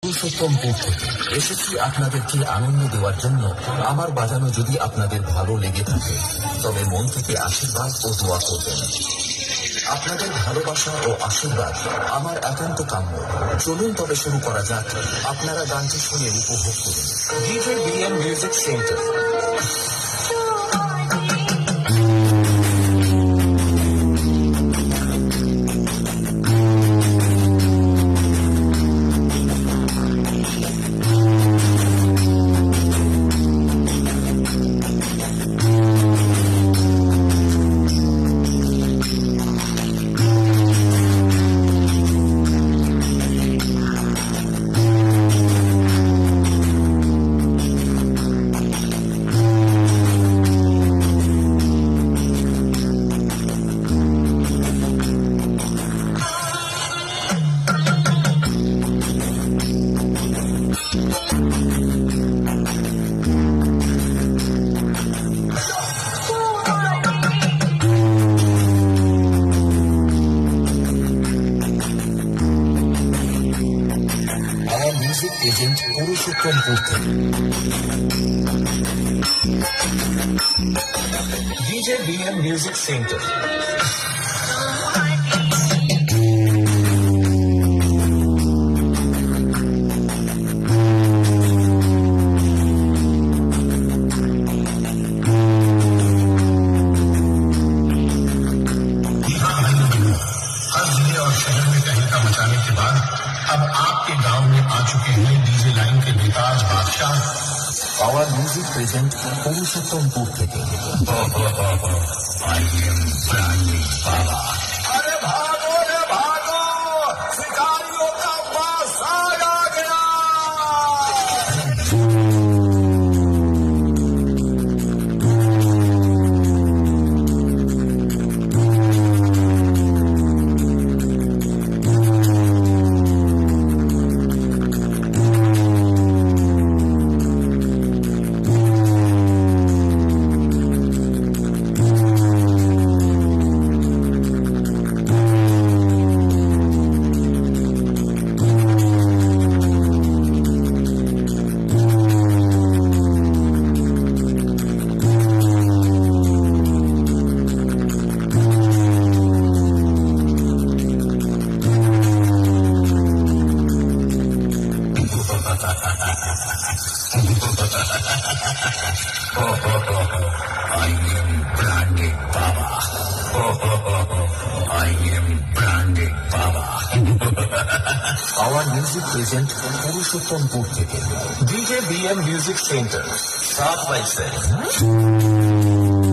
পুরুষোত্তমপুর থেকে এসেছি আপনাদেরকে আনন্দ দেওয়ার জন্য। আমার বাজানো যদি আপনাদের ভালো লেগে থাকে তবে মন থেকে আশীর্বাদ ও দোয়া করবেন। আপনাদের ভালোবাসা ও আশীর্বাদ আমার একান্ত কাম্য। চলুন তবে শুরু করা যাক। আপনারা গানটি শুনে উপভোগ করুন। DJ BM music centre. Music agent Purushottampur থেকে ডিজে বিএম মিউজিক সেন্টার। मचाने के बाद अब आपके गांव में आ चुके हैं डीजे लाइन के बेताज बादशाह। पावर म्यूजिक प्रेजेंट पुरुषोत्तमपुर থেকে। आई एम ब्रांडी बाबा। अरे भागो रे भागो, शिकारियों का बास आ गया। I am branded Baba. I am branded Baba. Our music present Purushottampur থেকে ডিজে বিএম মিউজিক সেন্টার 7/7।